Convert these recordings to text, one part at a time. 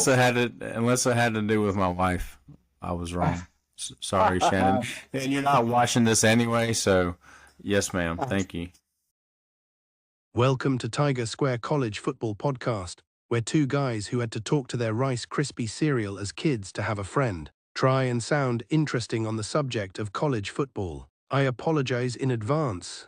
unless it had to do with my wife, I was wrong. Sorry, Shannon. And you're not watching this anyway, so yes, ma'am. Thank you. Welcome to Tiger Square College Football Podcast, where two guys who had to talk to their Rice Krispie cereal as kids to have a friend try and sound interesting on the subject of college football. I apologize in advance.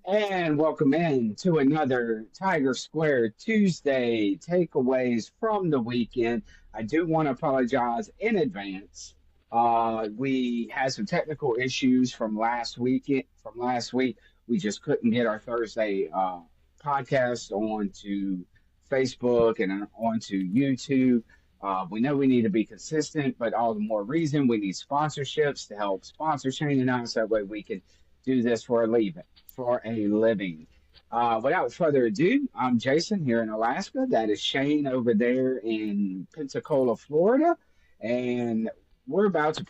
And welcome in to another Tiger Square Tuesday takeaways from the weekend. I do want to apologize in advance. We had some technical issues from last week. We just couldn't get our Thursday podcast onto Facebook and onto YouTube. We know we need to be consistent, but all the more reason we need sponsorships to help sponsor Shane and I, so that way we can do this for a living. Without further ado, I'm Jason here in Alaska. That is Shane over there in Pensacola, Florida. And we're about to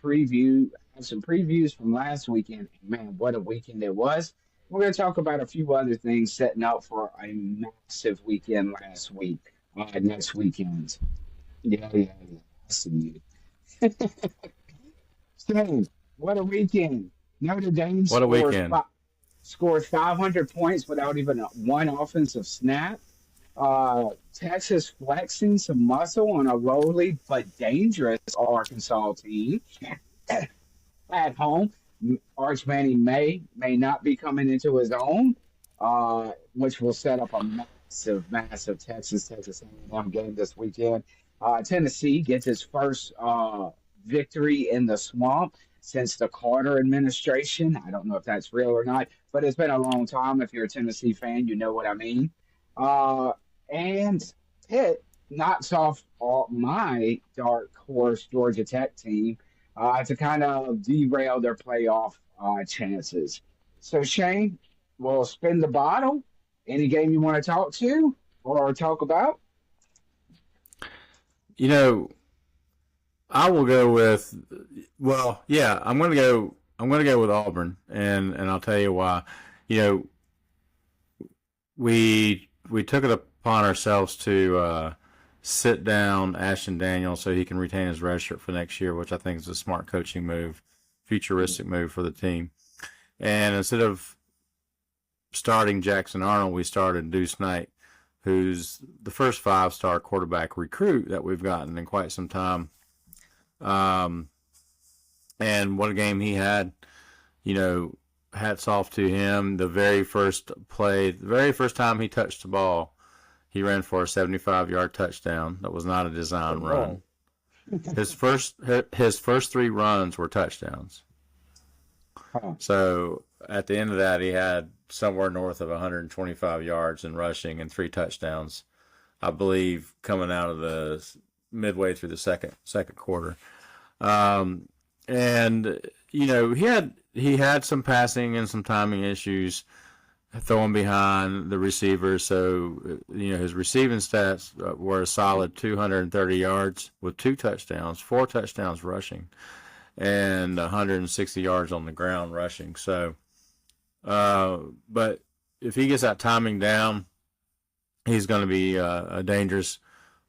have some previews from last weekend. Man, what a weekend it was. We're going to talk about a few other things setting up for a massive weekend next weekend. Yeah. I see you. Shane, what a weekend. Notre Dame What a weekend. Scored 500 points without even one offensive snap. Texas flexing some muscle on a lowly but dangerous Arkansas team. At home, Arch Manning may not be coming into his own, which will set up a massive Texas A&M game this weekend. Tennessee gets its first victory in the swamp since the Carter administration. I don't know if that's real or not, but it's been a long time. If you're a Tennessee fan, you know what I mean. And Pitt knocks off my dark horse Georgia Tech team to kind of derail their playoff chances. So, Shane, we'll spin the bottle. Any game you want to talk to or talk about? You know, I will go with. Well, yeah, I'm going to go with Auburn, and I'll tell you why. You know, we took it upon ourselves to sit down Ashton Daniels so he can retain his red shirt for next year, which I think is a smart coaching move, futuristic move for the team. And instead of starting Jackson Arnold, we started Deuce Knight, who's the first 5-star quarterback recruit that we've gotten in quite some time. And what a game he had. You know, hats off to him. The very first time he touched the ball, he ran for a 75-yard touchdown. That was not a design run. His first 3 runs were touchdowns. So at the end of that, he had somewhere north of 125 yards in rushing and 3 touchdowns, I believe, coming out of the midway through the second quarter. And you know, he had some passing and some timing issues, throwing behind the receivers. So you know, his receiving stats were a solid 230 yards with 2 touchdowns, 4 touchdowns rushing, and 160 yards on the ground rushing. So, but if he gets that timing down, he's going to be a dangerous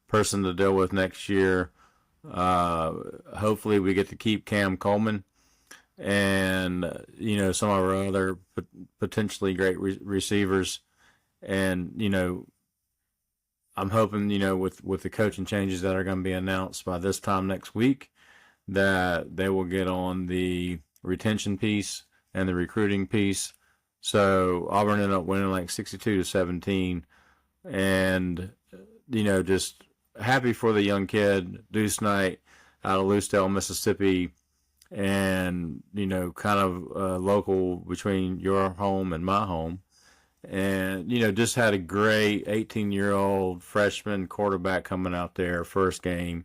person to deal with next year. Hopefully we get to keep Cam Coleman and, you know, some of our other potentially great receivers. And, you know, I'm hoping, you know, with the coaching changes that are going to be announced by this time next week, that they will get on the retention piece and the recruiting piece. So Auburn ended up winning like 62-17, and, you know, just happy for the young kid, Deuce Knight, out of Lucedale, Mississippi, and, you know, kind of local between your home and my home. And, you know, just had a great 18-year-old freshman quarterback coming out there, first game,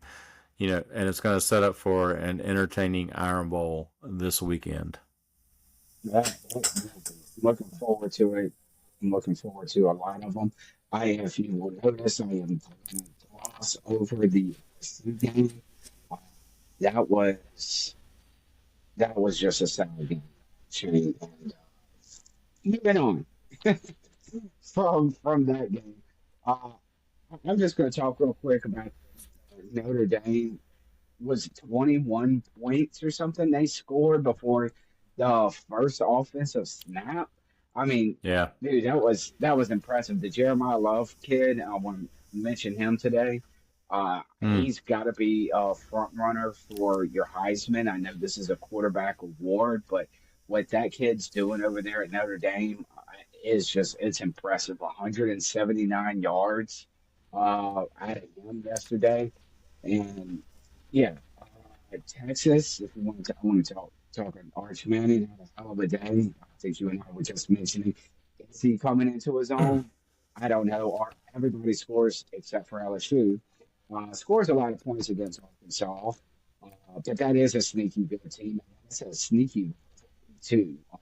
you know, and it's going to set up for an entertaining Iron Bowl this weekend. Yeah, looking forward to it. I'm looking forward to a lot of them. If you will notice, I am going to gloss over the game. That was just a sound game. And moving on from that game. Uh, I'm just going to talk real quick about Notre Dame. Was 21 points or something they scored before the first offensive snap. I mean, Yeah. dude, that was impressive. The Jeremiah Love kid, I want to mention him today. Mm. He's got to be a front runner for your Heisman. I know this is a quarterback award, but what that kid's doing over there at Notre Dame is just it's impressive. 179 yards out of him yesterday. And yeah, Texas, if you want to, I want to talk on Arch Manning had a hell of a day. I think you and I were just mentioning. Is he coming into his own? I don't know. Everybody scores except for LSU. Scores a lot of points against Arkansas, but that is a sneaky good team. It's a sneaky too. By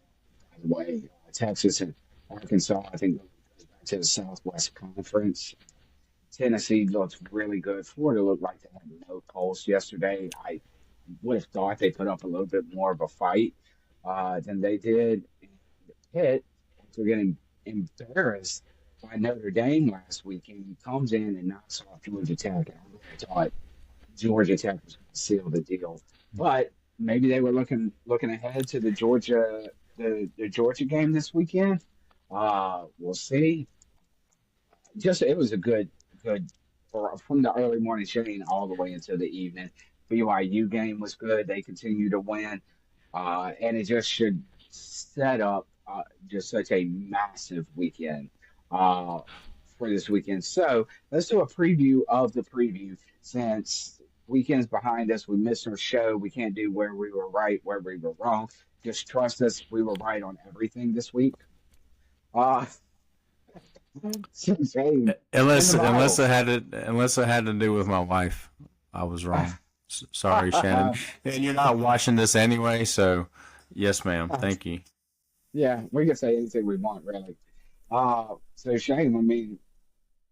the way, Texas and Arkansas, I think, goes back to the Southwest Conference. Tennessee looks really good. Florida looked like they had no pulse yesterday. I would have thought they put up a little bit more of a fight than they did. And Pitt, after getting embarrassed by Notre Dame last weekend, he comes in and knocks off Georgia Tech. And I really thought Georgia Tech was going to seal the deal, but maybe they were looking ahead to the Georgia game this weekend. We'll see. Just it was a good from the early morning shooting all the way into the evening. BYU game was good. They continue to win, and it just should set up just such a massive weekend uh, for this weekend. So let's do a preview of the preview. Since weekend's behind us, we missed our show. We can't do where we were right, where we were wrong. Just trust us. We were right on everything this week. Uh, Shane, in Unless the unless Bible. it had to do with my wife, I was wrong. Sorry, Shannon. And you're not watching this anyway, so yes, ma'am. Thank you. Yeah, we can say anything we want, really. So Shane, I mean,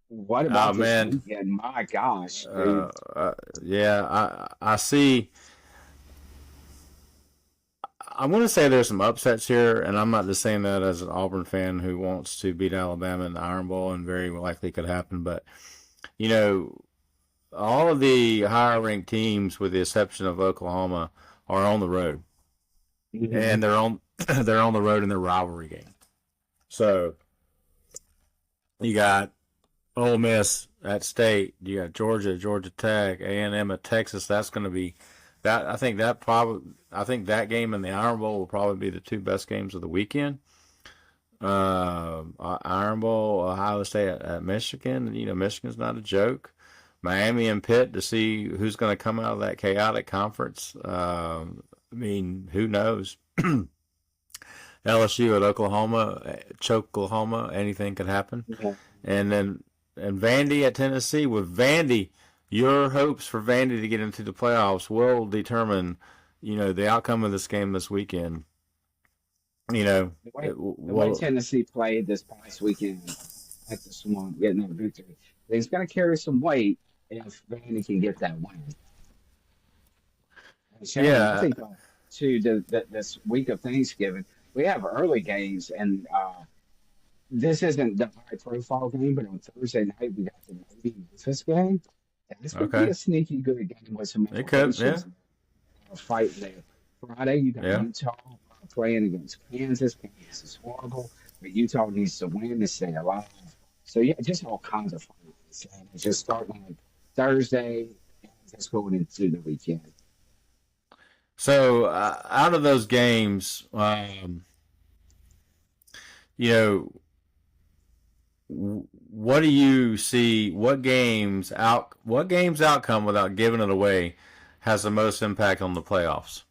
what Oh about this man, weekend? My gosh, uh, dude. yeah, I see. I'm going to say there's some upsets here, and I'm not just saying that as an Auburn fan who wants to beat Alabama in the Iron Bowl, and very likely could happen. But you know, all of the higher ranked teams, with the exception of Oklahoma, are on the road, Mhm. and they're on they're on the road in their rivalry game. So you got Ole Miss at State, you got Georgia, Georgia Tech, A&M at Texas. That's going to be that. I think that game and the Iron Bowl will probably be the two best games of the weekend. Iron Bowl, Ohio State at Michigan. You know, Michigan's not a joke. Miami and Pitt to see who's going to come out of that chaotic conference. I mean, who knows? LSU at Oklahoma, choke Oklahoma, anything could happen. Yeah. And then and Vandy at Tennessee. With Vandy, your hopes for Vandy to get into the playoffs will determine, the outcome of this game this weekend. You know, The way it, the way well, Tennessee played this past weekend at the Swamp, getting that victory, it's going to carry some weight if Vandy can get that win. And Shane, I yeah, think to this week of Thanksgiving, we have early games, and this isn't the high profile game, but on Thursday night we got the Navy Memphis game. And this could be okay, a sneaky good game with some it could, yeah, implications fighting there. Friday, you got yeah. Utah playing against Kansas. Kansas is horrible, but Utah needs to win to stay alive. So yeah, just all kinds of fun. And it's just starting on Thursday and just going into the weekend. So out of those games, you know, what do you see? What games outcome, without giving it away, has the most impact on the playoffs?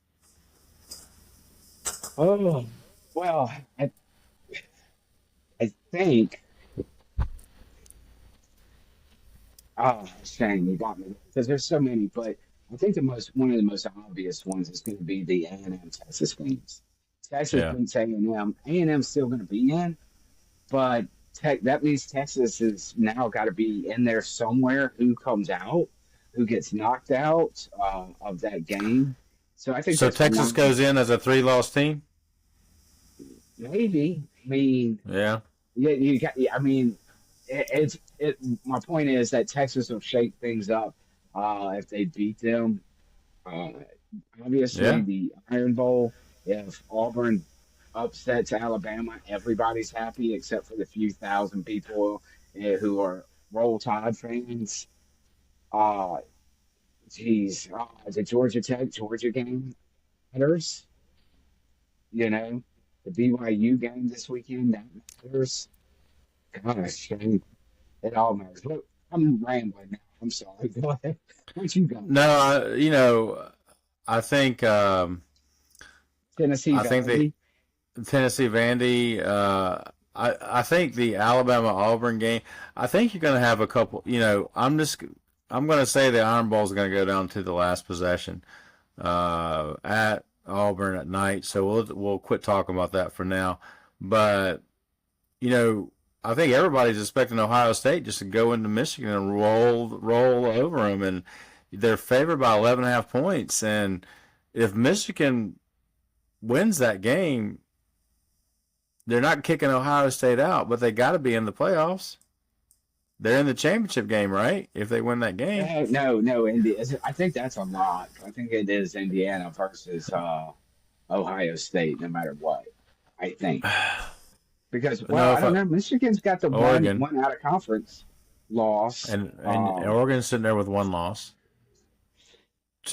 Oh well, I think Shane, you got me because there's so many, but I think the most one of the most obvious ones is going to be the A&M Texas games. Texas Yeah. beats A&M. A&M's still going to be in, but that means Texas has now got to be in there somewhere. Who comes out? Who gets knocked out of that game? So I think So that's Texas one. goes in as a three-loss team. Maybe. I mean, Yeah. yeah, you got. Yeah, I mean, My point is that Texas will shake things up if they beat them. Uh, Obviously, Yeah. the Iron Bowl. If Auburn upsets Alabama, everybody's happy except for the few thousand people who are Roll Tide fans. Uh, Geez, the Georgia Tech Georgia game matters. You know, the BYU game this weekend that matters. Gosh, it all matters. Look, I'm rambling now. I'm sorry. Go ahead. What you got? No, I think Tennessee I think the Valley. Tennessee Vandy. I think the Alabama Auburn game. I think you're going to have a couple. I'm going to say the Iron Bowl is going to go down to the last possession at Auburn at night. So we'll quit talking about that for now. But I think everybody's expecting Ohio State just to go into Michigan and roll over them, and they're favored by 11.5 points. And if Michigan wins that game, they're not kicking Ohio State out, but they got to be in the playoffs. They're in the championship game, right? If they win that game. No, I think that's a lock. I think it is Indiana versus Ohio State, no matter what. I think because No, I don't know. Michigan's got the Oregon one out of conference loss. and Oregon's sitting there with one loss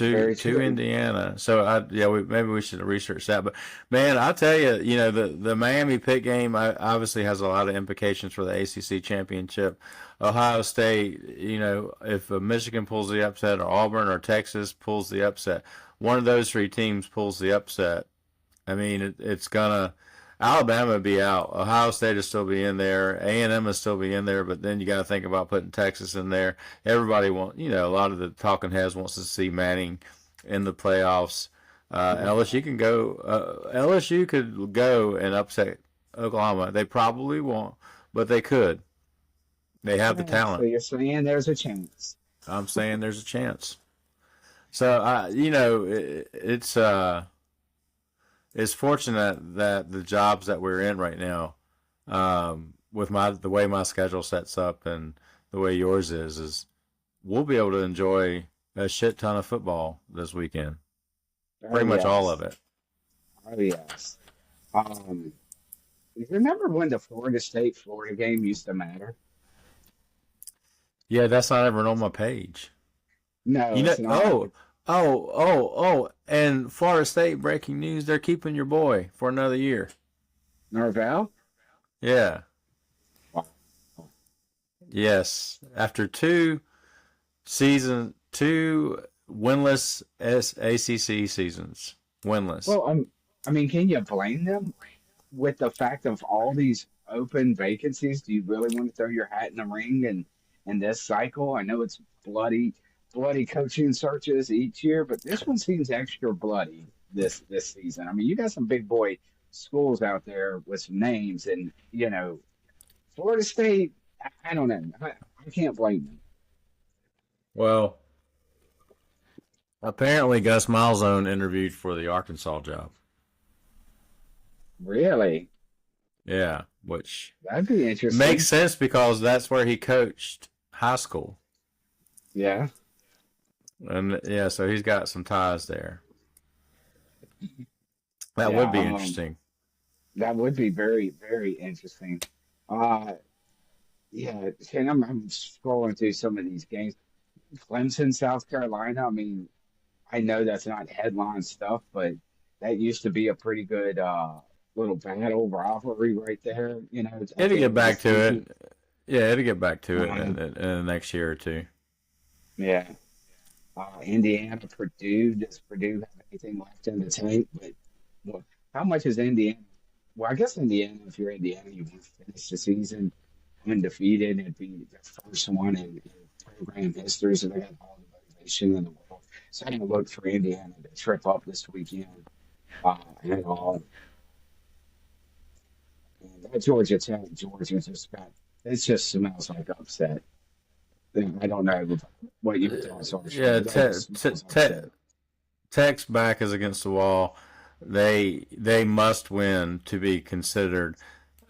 Very to true. Indiana. So maybe we should research that. But man, I tell you, the Miami Pitt game obviously has a lot of implications for the ACC championship. Ohio State, if Michigan pulls the upset, or Auburn or Texas pulls the upset, one of those three teams pulls the upset. I mean, it's gonna. Alabama would be out. Ohio State will still be in there. A&M will still be in there. But then you got to think about putting Texas in there. Everybody a lot of the talking heads wants to see Manning in the playoffs. LSU can go. LSU could go and upset Oklahoma. They probably won't, but they could. They have the So talent. you're saying there's a chance. I'm saying there's a chance. So it's fortunate that the jobs that we're in right now, with the way my schedule sets up and the way yours is we'll be able to enjoy a shit ton of football this weekend. Oh Pretty much all yes. of it. Oh yes. Um, you remember when the Florida State Florida game used to matter? Yeah, that's not even on my page. No, it's not. And Florida State breaking news, they're keeping your boy for another year. Norvell? Yeah. Wow. Yes. After two winless ACC seasons. Winless. Well, I mean, can you blame them with the fact of all these open vacancies? Do you really want to throw your hat in the ring and in this cycle? I know it's bloody coaching searches each year, but this one seems extra bloody this season. I mean, you got some big boy schools out there with some names, and Florida State. I don't know. I can't blame them. Well, apparently Gus Malzahn interviewed for the Arkansas job. Really, Yeah, which that'd be makes interesting. sense because that's where he coached high school. Yeah, And yeah, so he's got some ties there. That yeah. would be interesting. That would be very, very interesting. Uh, yeah, and I'm scrolling through some of these games. Clemson, South Carolina. I mean, I know that's not headline stuff, but that used to be a pretty good little battle rivalry right there. I It'll think get it was back to thinking, it. Yeah, it'll get back to it uh, in the next year or two. yeah, Indiana, Purdue. Does Purdue have anything left in the tank? But well, how much is Indiana? Well, I guess Indiana, if you're Indiana, you want to finish the season undefeated. It'd be the first one in program history, so they got all the motivation in the world. So I'm going to look for Indiana to trip up this weekend at all. And that Georgia Tech, Georgia just got, it just smells like upset. I don't know what your thoughts are, Sean, Yeah, but that just smells upset. Tech's back is against the wall. They must win to be considered,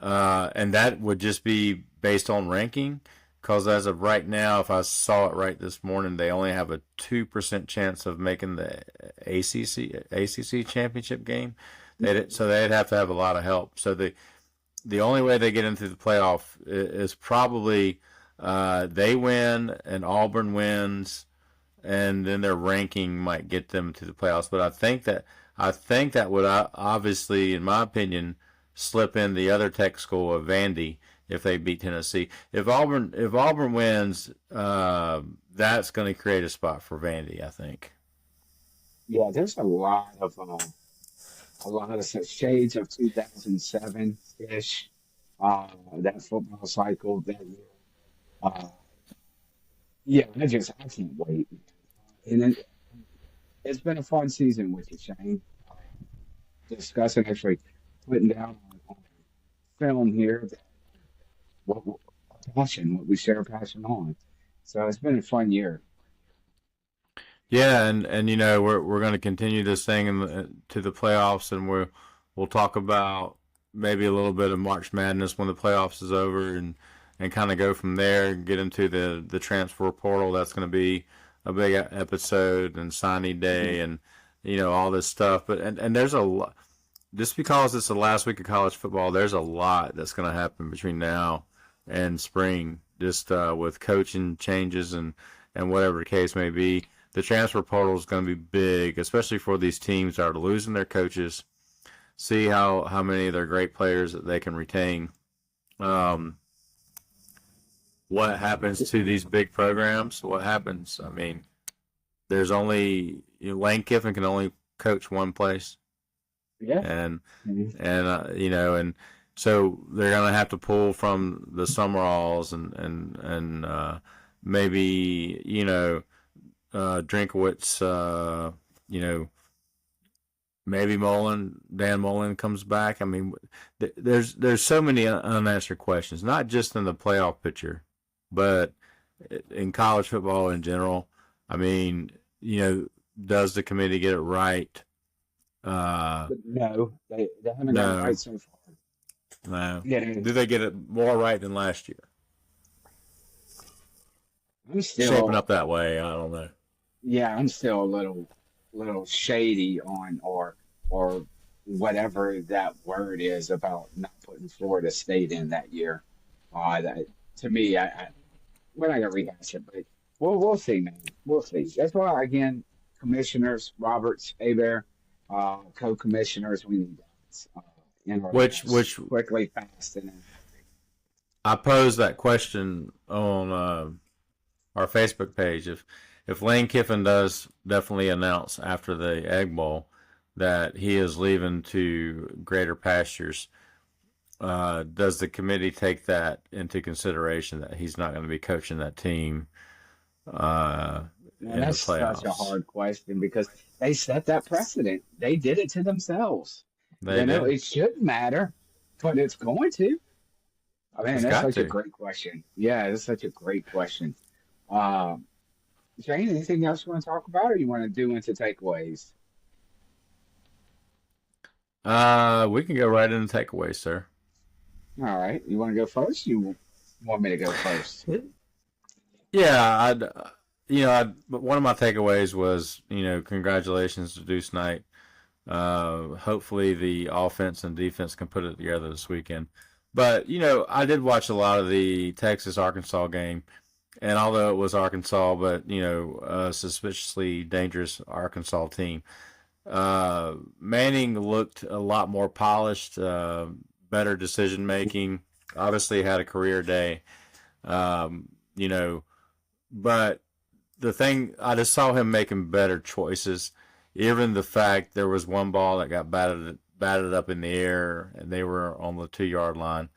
and that would just be based on ranking. Because as of right now, if I saw it right this morning, they only have a 2% chance of making the ACC championship game. So they'd have to have a lot of help. So the only way they get into the playoff is probably they win and Auburn wins, and then their ranking might get them to the playoffs. But I think that would obviously, in my opinion, slip in the other tech school of Vandy if they beat Tennessee. If Auburn wins, that's going to create a spot for Vandy, I think. Yeah, there's a lot of shades of 2007 ish. That football cycle that year. Uh, yeah, I can't wait. And it's been a fun season with you, Shane. Discussing actually putting down on film here what passion, what we share a passion on. So it's been a fun year. Yeah, and we're going to continue this thing to the playoffs, and we'll talk about maybe a little bit of March Madness when the playoffs is over, and kind of go from there and get into the transfer portal. That's going to be a big episode, and signing day, and all this stuff. But and there's a lot, just because it's the last week of college football, there's a lot that's going to happen between now and spring, just with coaching changes and whatever the case may be. The transfer portal is going to be big, especially for these teams that are losing their coaches. See how many of their great players that they can retain. What happens to these big programs? What happens? I mean, there's only Lane Kiffin can only coach one place, Yeah. and Mhm. and so they're gonna have to pull from the Summeralls and maybe Drinkowitz, maybe Dan Mullen comes back. I mean, there's so many unanswered questions, not just in the playoff picture, but in college football in general. I mean, does the committee get it right? But no, they haven't got it No, right so far. no. Yeah, Do they get it more right than last year? I'm Shaping still up that way, I don't know. yeah, I'm still a little shady on or whatever that word is about not putting Florida State in that year. That to me, we're not gonna rehash it, but we'll see, man. We'll see. That's why again, commissioners, Roberts, Abear, co-commissioners, we need that in our lives Which quickly, fast, and then I posed that question on our Facebook page. If Lane Kiffin does definitely announce after the Egg Bowl that he is leaving to greater pastures, does the committee take that into consideration that he's not going to be coaching that team uh, man, in the that's such a playoffs? hard question because they set that precedent. They did it to themselves. They did. It shouldn't matter, but it's going to. I mean, It's that's got such a to. great question. Yeah, that's such a great question. Um, Shane, anything else you want to talk about, or you want to do into takeaways? We can go right into takeaways, sir. All right, you want to go first? You want me to go first? Yeah, but one of my takeaways was, congratulations to Deuce Knight. Hopefully the offense and defense can put it together this weekend. But, I did watch a lot of the Texas Arkansas game, and although it was Arkansas, but, a suspiciously dangerous Arkansas team, Manning looked a lot more polished, better decision making. Obviously had a career day. Um, you know, but the thing I just saw him making better choices. Even the fact there was one ball that got batted up in the air, and they were on the 2 yard line,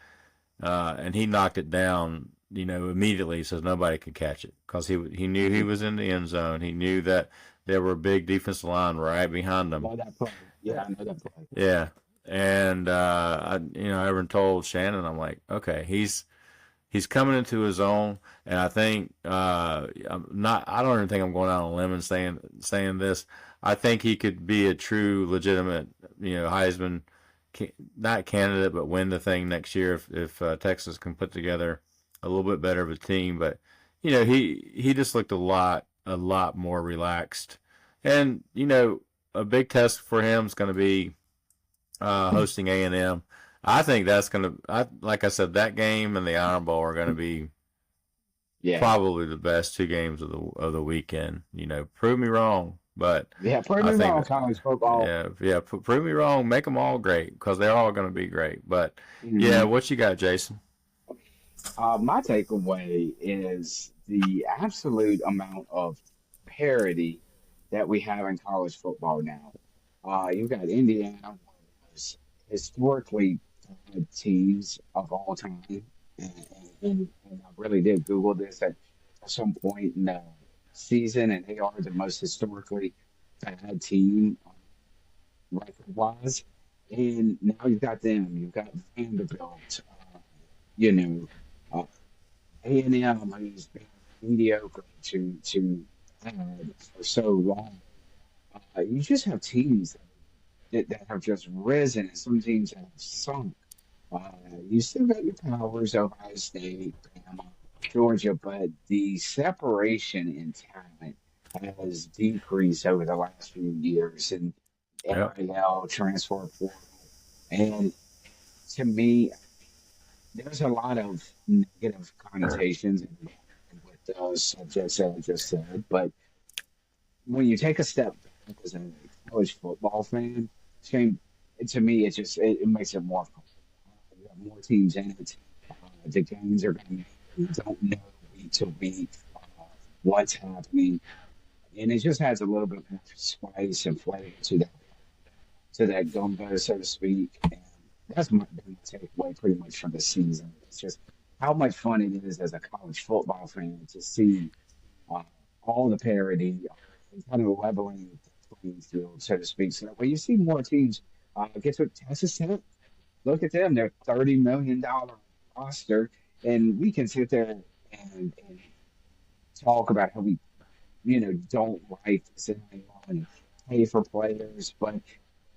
and he knocked it down. Immediately, so nobody could catch it because he knew he was in the end zone. He knew that there were a big defensive line right behind him. Know that play. Yeah, I know that play. Yeah, and I even told Shannon, I'm like, okay, he's coming into his own, and I think I'm not. I don't even think I'm going out on a limb and saying this. I think he could be a true, legitimate, Heisman, not candidate, but win the thing next year if Texas can put together a little bit better of a team, but you know, he just looked a lot more relaxed. And you know, a big test for him is going to be hosting A&M. I think that's going to, like I said, that game and the Iron Bowl are going to be Yeah. probably the best two games of the weekend. You know, prove me wrong, but Yeah, prove I me think wrong, that, college football. yeah, prove me wrong, make them all great because they're all going to be great. But yeah, Mhm. what you got, Jason? My takeaway is the absolute amount of parity that we have in college football now. You've got Indiana, one of those historically good teams of all time, and I really did Google this at some point in the season, and they are the most historically bad team record-wise. And now you've got them. You've got Vanderbilt. You know. uh, A&M, who's been mediocre to for so long. You just have teams that have just risen, and some teams have sunk. Uh, you still got your powers, Ohio State, Bama, Georgia, but the separation in talent has decreased over the last few years, and Yep. NIL transfer portal. And to me, there's a lot of negative connotations with those subjects that I just said, but when you take a step back as a college football fan, shame to me it makes it more fun. You have more teams in it. The games are going to you don't know week to week uh, what's happening, and it just adds a little bit more spice and flavor to that gumbo, so to speak. And that's been my takeaway pretty much from the season. It's just how much fun it is as a college football fan to see uh, all the parity and kind of leveling the playing field, so to speak. So that when you see more teams get to Texas Tech, look at them. They're $30 million roster, and we can sit there and talk about how we don't like this and pay for players, but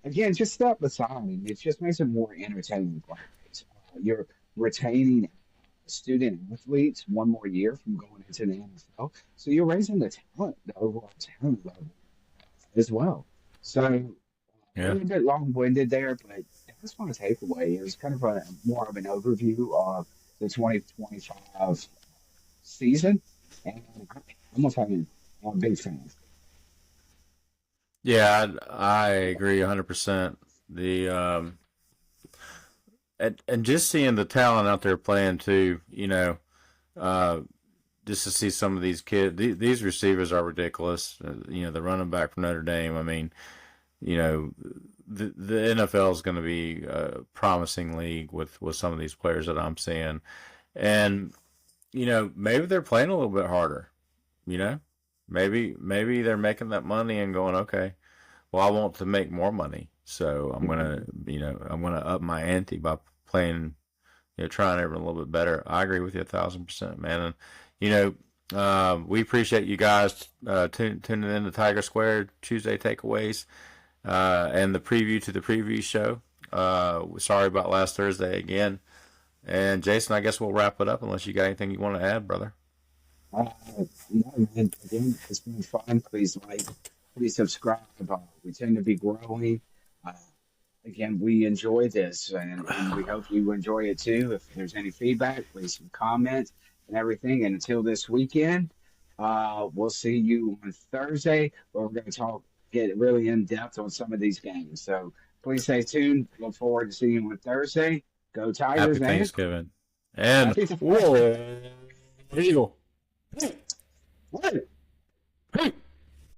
again, just step aside. It just makes it more entertaining. Players. You're retaining student athletes one more year from going into the NFL, so you're raising the overall talent level as well. So a Yeah. little bit long-winded there, but that's my takeaway. It was kind of a more of an overview of the 2025 season, and I'm gonna tell you, I'm a big fan. Yeah, I agree 100%. The and just seeing the talent out there playing too, you know, uh, just to see some of these kids, these receivers are ridiculous. You know, the running back from Notre Dame. I mean, you know, the NFL is going to be a promising league with some of these players that I'm seeing, and you know, maybe they're playing a little bit harder. You know, maybe they're making that money and going, okay, well, I want to make more money, so I'm gonna up my ante by playing, you know, trying every little bit better. I agree with you 1,000%, man. And you know, we appreciate you guys tuning in to Tiger Square Tuesday takeaways and the preview to the preview show. Sorry about last Thursday again. And Jason, I guess we'll wrap it up unless you got anything you want to add, brother. Uh, no, man, again, it's been fun. Please like, please subscribe. We tend to be growing. Uh, Again, we enjoy this, and we hope you enjoy it too. If there's any feedback, please comment and everything. And until this weekend, we'll see you on Thursday, where we're going to get really in depth on some of these games. So please stay tuned. Look forward to seeing you on Thursday. Go Happy Tigers, and Thanksgiving. And happy. whoa, Eagle. What? Hey.